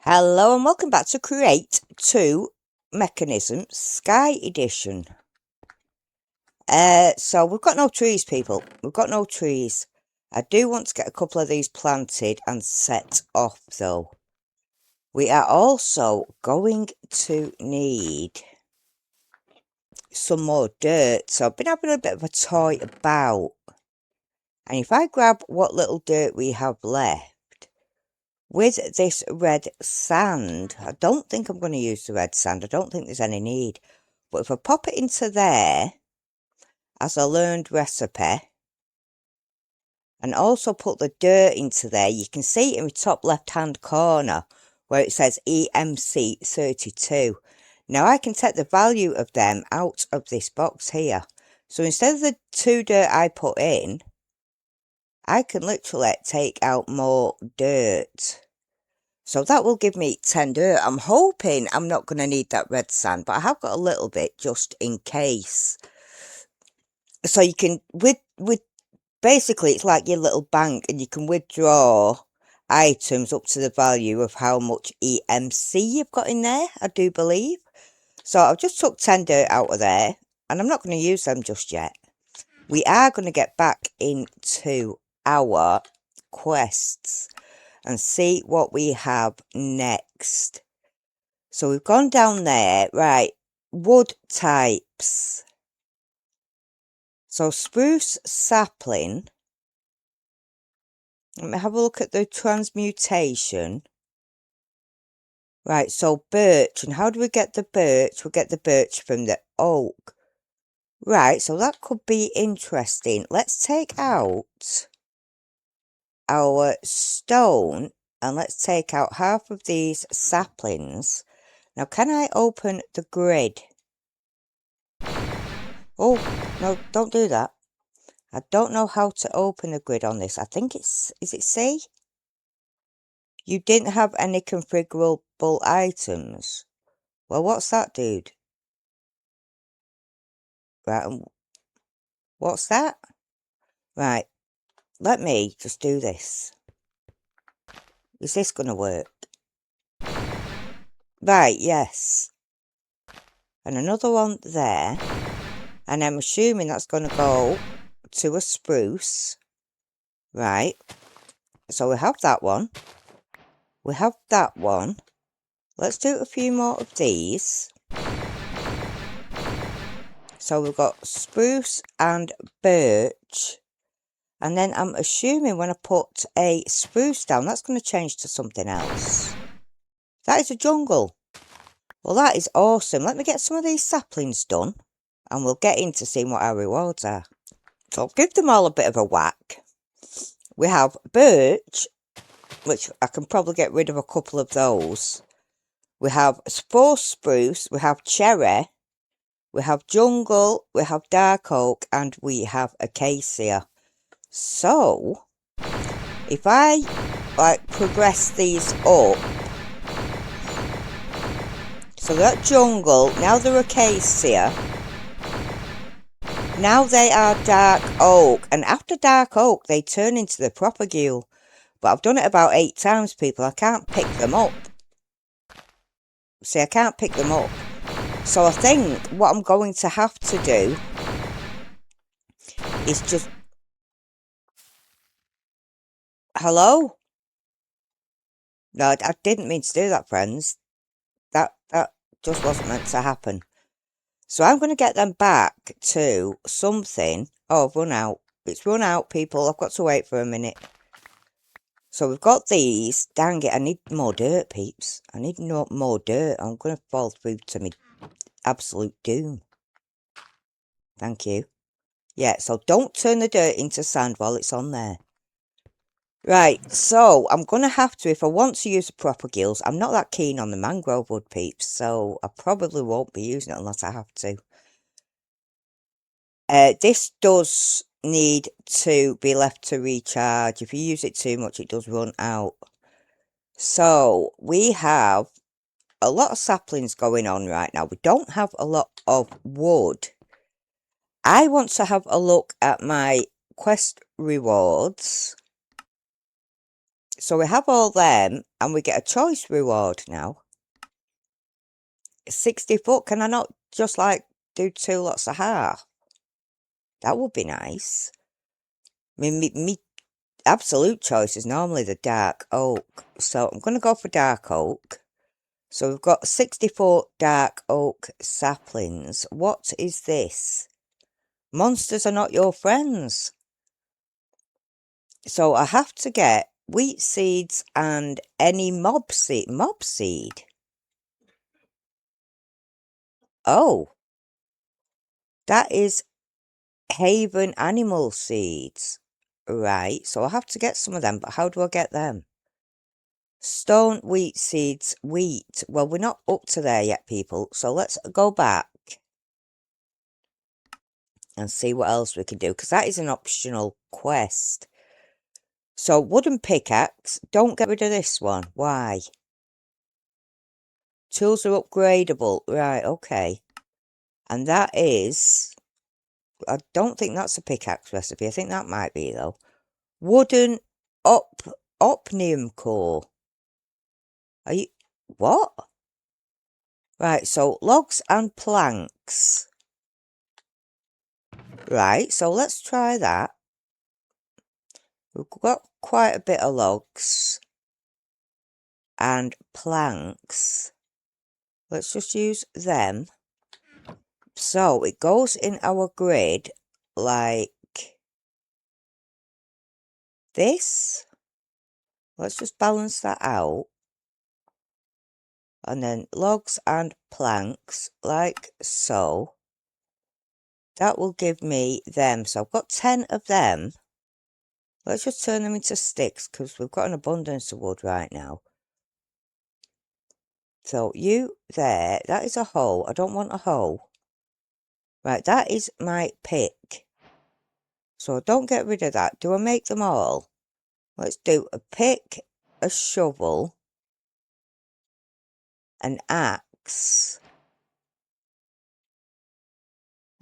Hello and welcome back to Create 2 Mekanism Sky Edition. So we've got no trees, people. We've got no trees. I do want to get a couple of these planted and set off, though. We are also going to need some more dirt. So I've been having a bit of a toy about. And if I grab what little dirt we have left, with this red sand, I don't think I'm going to use the red sand. I don't think there's any need. But if I pop it into there as a learned recipe, and also put the dirt into there, you can see in the top left-hand corner where it says EMC32. Now I can take the value of them out of this box here. So instead of the 2 dirt I put in, I can literally take out more dirt. So that will give me 10 dirt. I'm hoping I'm not going to need that red sand, but I have got a little bit just in case. So you can, with basically it's like your little bank, and you can withdraw items up to the value of how much EMC you've got in there, I do believe. So I've just took 10 dirt out of there, and I'm not going to use them just yet. We are going to get back into our quests and see what we have next. So we've gone down there, right, wood types. So spruce sapling. Let me have a look at the transmutation. Right, so birch, and how do we get the birch? We get the birch from the oak. Right, so that could be interesting. Let's take out our stone and let's take out half of these saplings. Now, can I open the grid? Oh, no, don't do that. I don't know how to open the grid on this. I think it's, is it C? You didn't have any configurable items. Well, what's that, dude? Right, what's that? Right, let me just do this. Is this going to work? Right, yes. And another one there. And I'm assuming that's going to go to a spruce. Right. So we have that one. We have that one. Let's do a few more of these. So we've got spruce and birch. And then I'm assuming when I put a spruce down, that's going to change to something else. That is a jungle. Well, that is awesome. Let me get some of these saplings done, and we'll get into seeing what our rewards are. So I'll give them all a bit of a whack. We have birch, which I can probably get rid of a couple of those. We have forest spruce, we have cherry, we have jungle, we have dark oak, and we have acacia. So, if I progress these up, so that jungle, now they're acacia, now they are dark oak, and after dark oak they turn into the propagule. But I've done it about 8 times, people. I can't pick them up. See, I can't pick them up. So I think what I'm going to have to do is just... Hello? No, I didn't mean to do that, friends. That just wasn't meant to happen. So I'm going to get them back to something. Oh, I've run out. It's run out, people. I've got to wait for a minute. So we've got these. Dang it, I need more dirt, peeps. I need more dirt. I'm going to fall through to me absolute doom. Thank you. Yeah, so don't turn the dirt into sand while it's on there. Right, so I'm going to have to, if I want to use the propagules, I'm not that keen on the mangrove wood, peeps, so I probably won't be using it unless I have to. This does need to be left to recharge. If you use it too much, it does run out. So we have a lot of saplings going on right now. We don't have a lot of wood. I want to have a look at my quest rewards. So we have all them, and we get a choice reward now. 60 foot. Can I not just like do 2 lots of half? That would be nice. I mean, me absolute choice is normally the dark oak. So I'm going to go for dark oak. So we've got 64 dark oak saplings. What is this? Monsters are not your friends. So I have to get wheat seeds and any mob seed. Mob seed? Oh, that is Haven animal seeds. Right, so I have to get some of them, but how do I get them? Stone wheat seeds, wheat. Well, we're not up to there yet, people. So let's go back and see what else we can do, because that is an optional quest. So wooden pickaxe, don't get rid of this one. Why? Tools are upgradable. Right, okay. And that is, I don't think that's a pickaxe recipe. I think that might be, though. Wooden opnium core. Are you, what? Right, so logs and planks. Right, so let's try that. We've got quite a bit of logs and planks. Let's just use them. So it goes in our grid like this. Let's just balance that out. And then logs and planks like so. That will give me them. So I've got 10 of them. Let's just turn them into sticks because we've got an abundance of wood right now. So you there, that is a hoe. I don't want a hoe. Right, that is my pick. So don't get rid of that. Do I make them all? Let's do a pick, a shovel, an axe,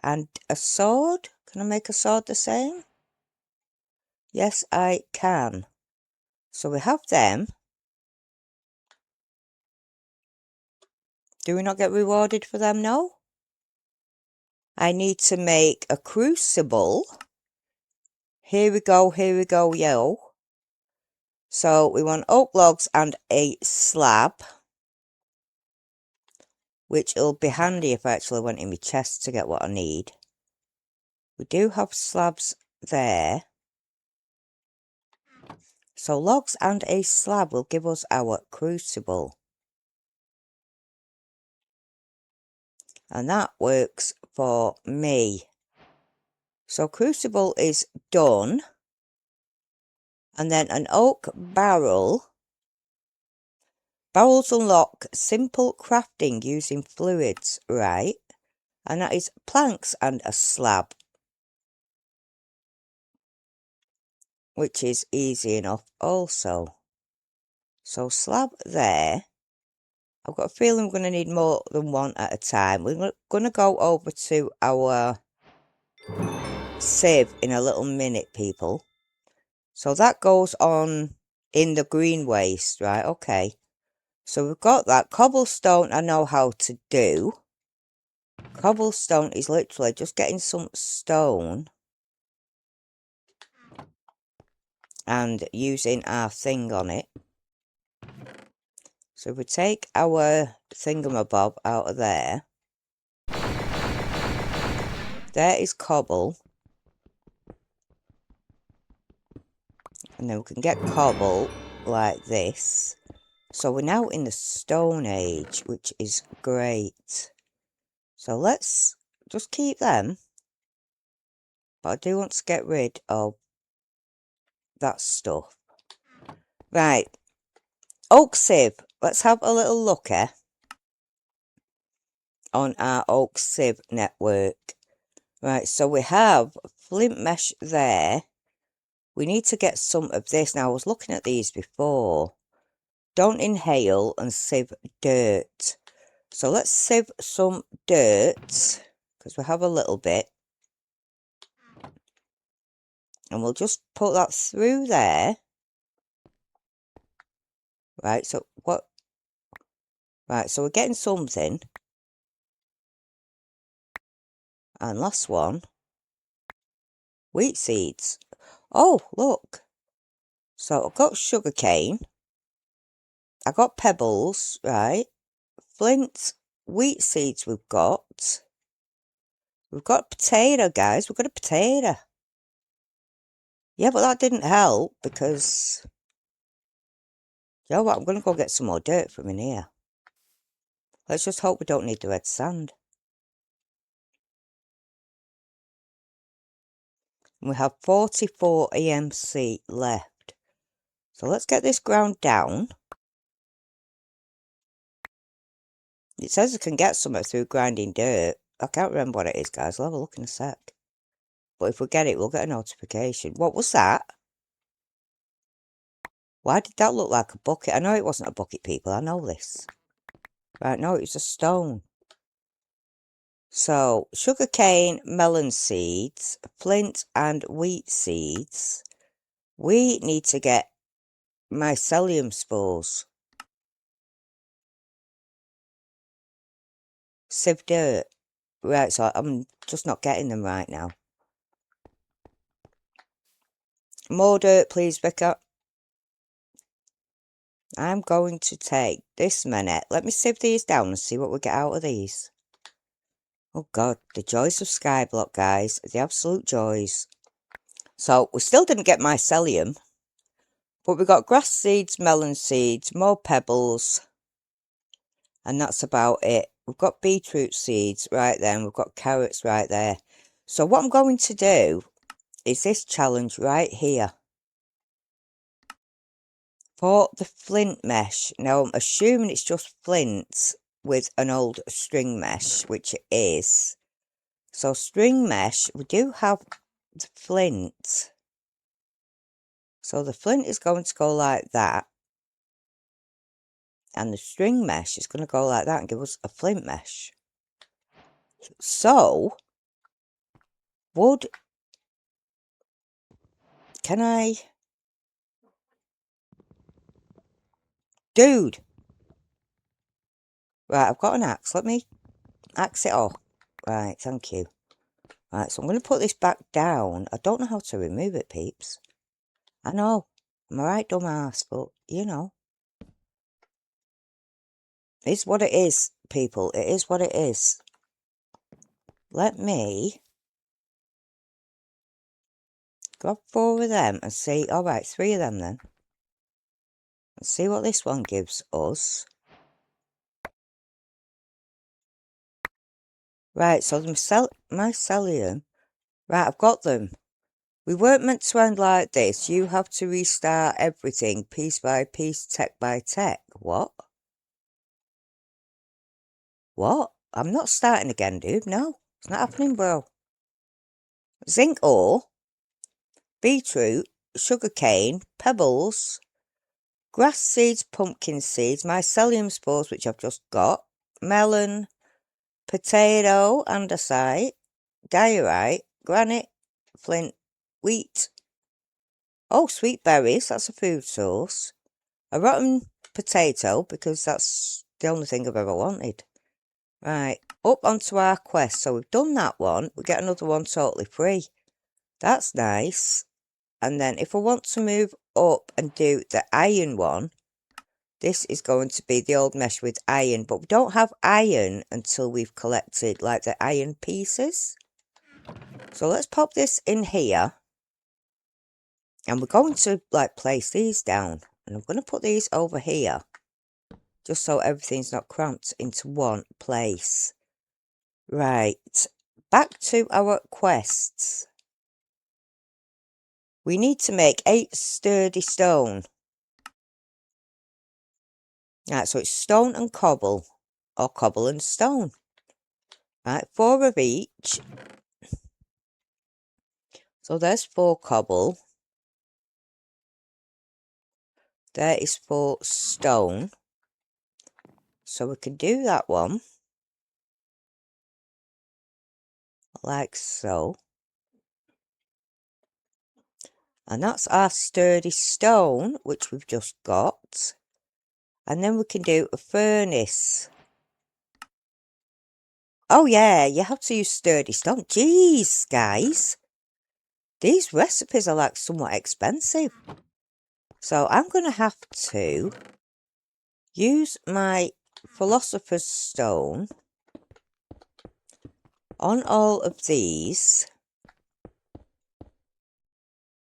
and a sword. Can I make a sword the same? Yes, I can. So we have them. Do we not get rewarded for them? No. I need to make a crucible. Here we go, yo. So we want oak logs and a slab, which will be handy if I actually went in my chest to get what I need. We do have slabs there. So logs and a slab will give us our crucible. And that works for me. So crucible is done. And then an oak barrel. Barrels unlock simple crafting using fluids, right? And that is planks and a slab, which is easy enough also. So slab there. I've got a feeling we're going to need more than one at a time. We're going to go over to our sieve in a little minute, people. So that goes on in the green waste, right? Okay. So we've got that. Cobblestone I know how to do. Cobblestone is literally just getting some stone and using our thing on it. So if we take our thingamabob out of there. There is cobble. And then we can get cobble like this. So we're now in the Stone Age, which is great. So let's just keep them. But I do want to get rid of that stuff. Right. Oak sieve. Let's have a little looker on our oak sieve network. Right, so we have flint mesh there. We need to get some of this. Now, I was looking at these before. Don't inhale and sieve dirt. So let's sieve some dirt, because we have a little bit. And we'll just put that through there. Right, so what? Right, so we're getting something. And last one, wheat seeds. Oh, look. So I've got sugar cane. I got pebbles, right? Flint, wheat seeds we've got. We've got a potato, guys. We've got a potato. Yeah, but that didn't help because... You know what? I'm going to go get some more dirt from in here. Let's just hope we don't need the red sand. And we have 44 EMC left. So let's get this ground down. It says I can get something through grinding dirt. I can't remember what it is, guys. I'll have a look in a sec. But if we get it, we'll get a notification. What was that? Why did that look like a bucket? I know it wasn't a bucket, people. I know this. Right, no, it was a stone. So, sugarcane, melon seeds, flint and wheat seeds. We need to get mycelium spores. Sieve dirt. Right, so I'm just not getting them right now. More dirt, please, Becca. I'm going to take this minute. Let me sieve these down and see what we get out of these. Oh, God. The joys of skyblock, guys. The absolute joys. So, we still didn't get mycelium. But we got grass seeds, melon seeds, more pebbles. And that's about it. We've got beetroot seeds right there. And we've got carrots right there. So, what I'm going to do is this challenge right here. For the flint mesh. Now, I'm assuming it's just flint with an old string mesh, which it is. So, string mesh, we do have the flint. So, the flint is going to go like that. And the string mesh is going to go like that and give us a flint mesh. So, wood... Can I... Dude! Right, I've got an axe. Let me axe it off. Right, thank you. Right, so I'm going to put this back down. I don't know how to remove it, peeps. I know. I'm a right dumb ass, but, you know. It's what it is, people. It is what it is. Let me grab 4 of them and see... Alright, 3 of them then. And see what this one gives us. Right, so the mycelium... Right, I've got them. We weren't meant to end like this. You have to restart everything, piece by piece, tech by tech. What? What? I'm not starting again, dude. No, it's not happening, bro. Zinc ore, beetroot, sugarcane, pebbles, grass seeds, pumpkin seeds, mycelium spores, which I've just got, melon, potato, andesite, diorite, granite, flint, wheat. Oh, sweet berries, that's a food source. A rotten potato, because that's the only thing I've ever wanted. Right, up onto our quest. So we've done that one. We get another one totally free. That's nice. And then if I want to move up and do the iron one, this is going to be the old mesh with iron. But we don't have iron until we've collected like the iron pieces. So let's pop this in here. And we're going to like place these down. And I'm going to put these over here. Just so everything's not cramped into one place. Right. Back to our quests. We need to make 8 sturdy stone. Right, so it's stone and cobble. Or cobble and stone. Right, 4 of each. So there's 4 cobble. There is 4 stone. So we can do that one. Like so. And that's our sturdy stone, which we've just got. And then we can do a furnace. Oh yeah, you have to use sturdy stone. Jeez, guys. These recipes are like somewhat expensive. So I'm going to have to use my Philosopher's Stone on all of these.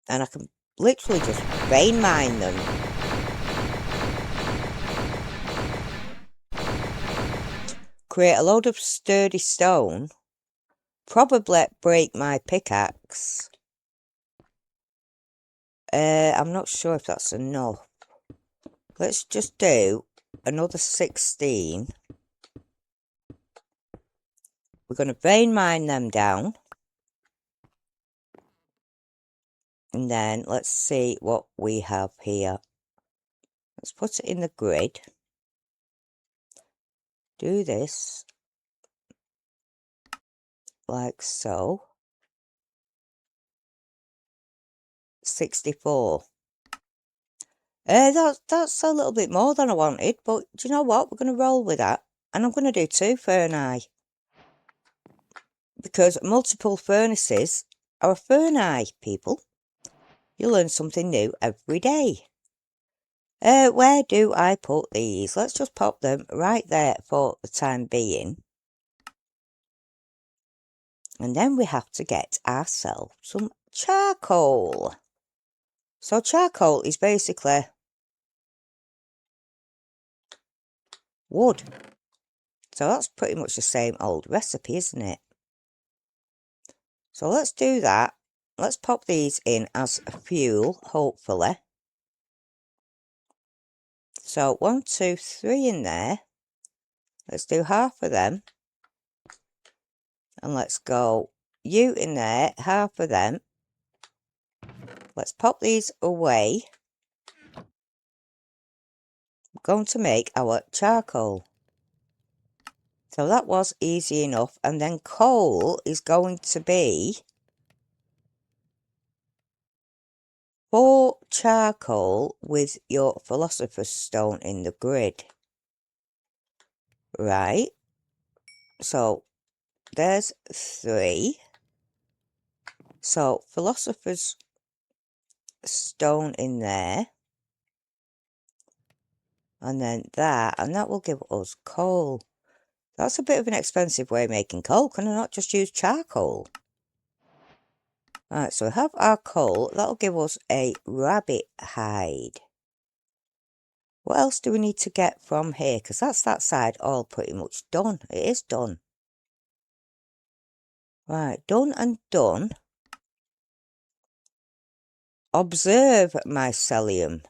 And I can literally just vein mine them. Create a load of sturdy stone. Probably break my pickaxe. I'm not sure if that's enough. Let's just do another 16. We're going to vein mine them down. And then let's see what we have here. Let's put it in the grid. Do this. Like so. 64. That's a little bit more than I wanted, but do you know what? We're going to roll with that. And I'm going to do 2 furnace. Because multiple furnaces are a furnace, people. You learn something new every day. Where do I put these? Let's just pop them right there for the time being. And then we have to get ourselves some charcoal. So charcoal is basically wood. So that's pretty much the same old recipe, isn't it? So let's do that. Let's pop these in as fuel, hopefully. So 1, 2, 3 in there. Let's do half of them. And let's go you in there, half of them. Let's pop these away. I'm going to make our charcoal. So that was easy enough. And then coal is going to be 4 charcoal with your Philosopher's Stone in the grid. Right. So there's 3. So Philosopher's Stone in there. And then that. And that will give us coal. That's a bit of an expensive way of making coal. Can I not just use charcoal? Right, so we have our coal. That'll give us a rabbit hide. What else do we need to get from here? Because that's that side all pretty much done. It is done. Right, done and done. Observe mycelium.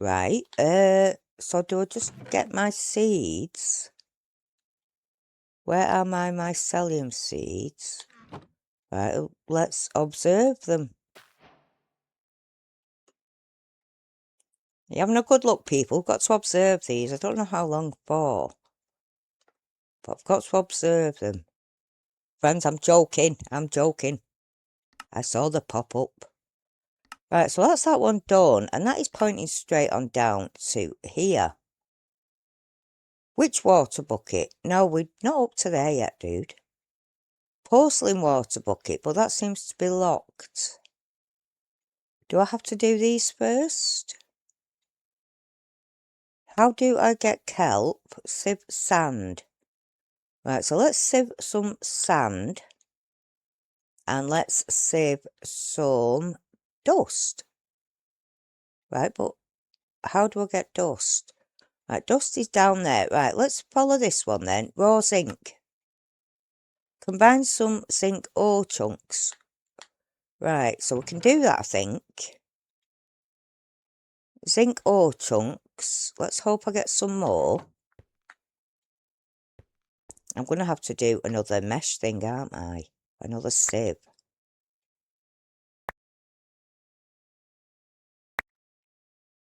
Right, so do I just get my seeds? Where are my mycelium seeds? Right, let's observe them. You're having a good look, people. We've got to observe these. I don't know how long for. But I've got to observe them. Friends, I'm joking. I'm joking. I saw the pop up. Right, so that's that one done. And that is pointing straight on down to here. Which water bucket? No, we're not up to there yet, dude. Porcelain water bucket, but that seems to be locked. Do I have to do these first? How do I get kelp? Sieve sand. Right, so let's sieve some sand. And let's sieve some dust. Right, but how do I get dust? Right, dust is down there. Right, let's follow this one then. Raw zinc. Combine some zinc ore chunks. Right, so we can do that, I think. Zinc ore chunks. Let's hope I get some more. I'm going to have to do another mesh thing, aren't I? Another sieve.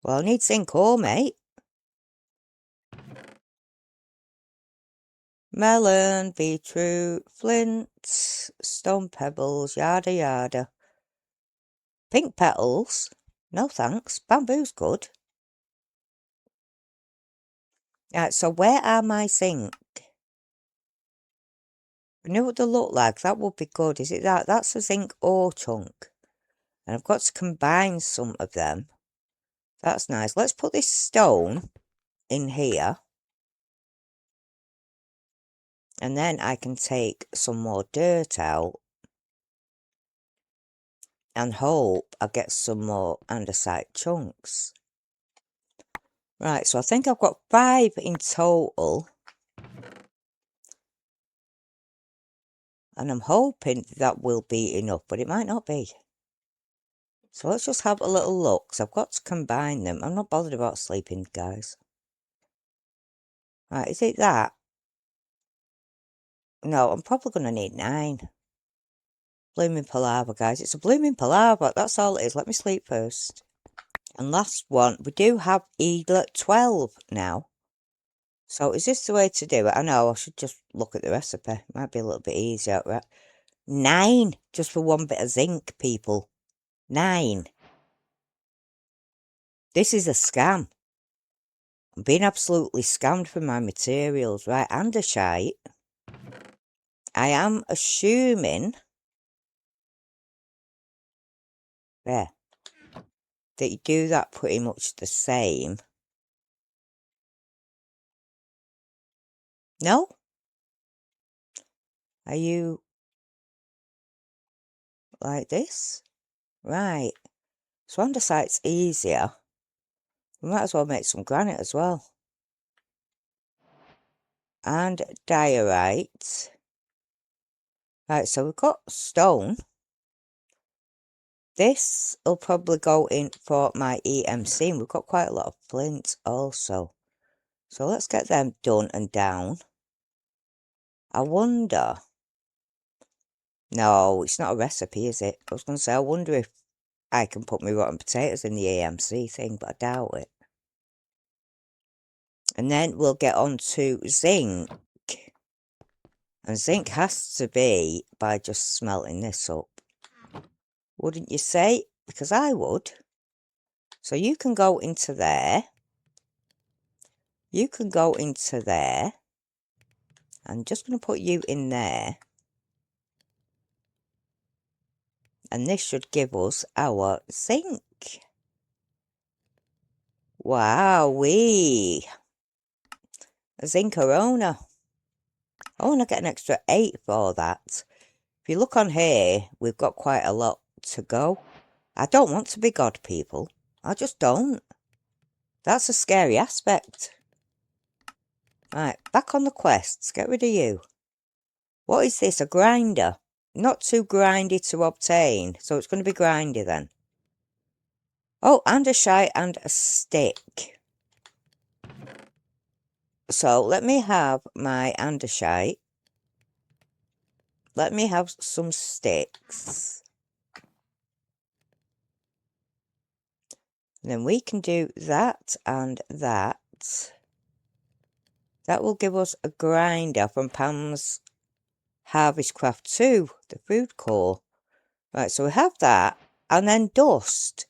Well, I need zinc ore, mate. Melon, beetroot, flint, stone pebbles, yada yada. Pink petals. No thanks. Bamboo's good. Right, so where are my zinc? I know what they look like. That would be good. Is it that? That's a zinc ore chunk. And I've got to combine some of them. That's nice. Let's put this stone in here. And then I can take some more dirt out. And hope I get some more andesite chunks. Right, so I think I've got 5 in total. And I'm hoping that will be enough, but it might not be. So let's just have a little look. So I've got to combine them. I'm not bothered about sleeping, guys. Right, is it that? No, I'm probably going to need 9. Blooming palaver, guys. It's a blooming palaver. That's all it is. Let me sleep first. And last one. We do have eaglet 12 now. So is this the way to do it? I know, I should just look at the recipe. Might be a little bit easier, right? 9 just for one bit of zinc, people. 9. This is a scam. I'm being absolutely scammed for my materials, right? Andesite. I am assuming there that you do that pretty much the same. No? Are you like this? Right. So andesite's easier. We might as well make some granite as well. And diorite. Right, so we've got stone. This will probably go in for my EMC. And we've got quite a lot of flint also. So let's get them done and down. I wonder... No, it's not a recipe, is it? I was going to say, I wonder if I can put my rotten potatoes in the AMC thing, but I doubt it. And then we'll get on to zinc. And zinc has to be by just smelting this up. Wouldn't you say? Because I would. So you can go into there. You can go into there. I'm just going to put you in there. And this should give us our zinc. Wowee. A zinc-a-rona. Oh, and I get an extra 8 for that. If you look on here, we've got quite a lot to go. I don't want to be God, people. I just don't. That's a scary aspect. Right, back on the quests. Get rid of you. What is this? A grinder? Not too grindy to obtain. So it's going to be grindy then. Oh, andesite and a stick. So let me have my andesite. Let me have some sticks. And then we can do that and that. That will give us a grinder from Pam's Harvest Craft 2, the food core. Right, so we have that. And then dust.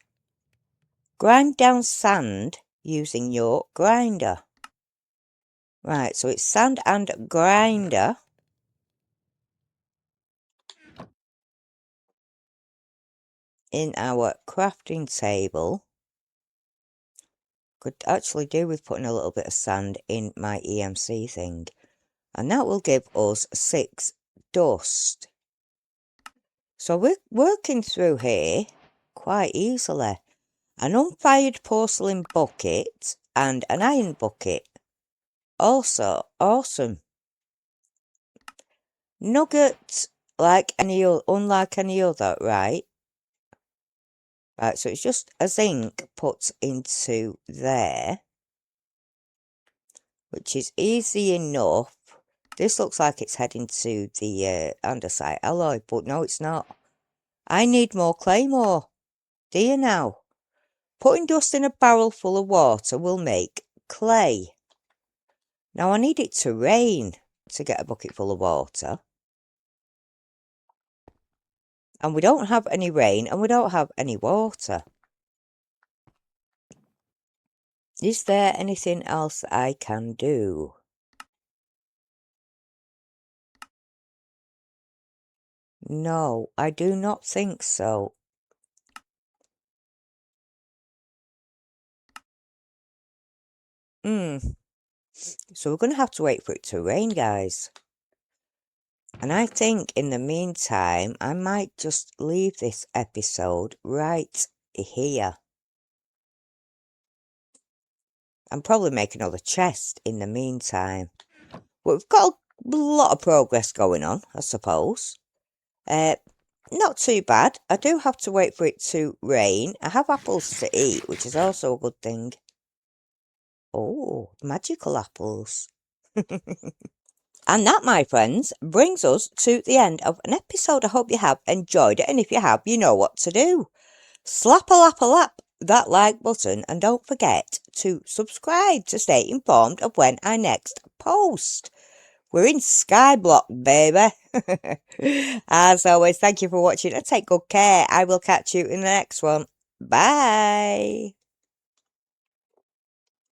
Grind down sand using your grinder. Right, so it's sand and grinder. In our crafting table. Could actually do with putting a little bit of sand in my EMC thing. And that will give us 6 dust. So we're working through here quite easily. An unfired porcelain bucket and an iron bucket. Also, awesome. Nugget, like unlike any other, right? Right, so it's just a zinc put into there. Which is easy enough. This looks like it's heading to the andesite alloy, but no, it's not. I need more claymore. Do you now? Putting dust in a barrel full of water will make clay. Now I need it to rain to get a bucket full of water. And we don't have any rain and we don't have any water. Is there anything else I can do? No, I do not think so. So we're going to have to wait for it to rain, guys. And I think in the meantime, I might just leave this episode right here. And probably make another chest in the meantime. But we've got a lot of progress going on, I suppose. Not too bad. I do have to wait for it to rain. I have apples to eat, which is also a good thing. Oh, magical apples. And that, my friends, brings us to the end of an episode. I hope you have enjoyed it. And if you have, you know what to do. Slap a lap a lap that like button and don't forget to subscribe to stay informed of when I next post. We're in skyblock, baby. As always, thank you for watching and take good care. I will catch you in the next one. Bye.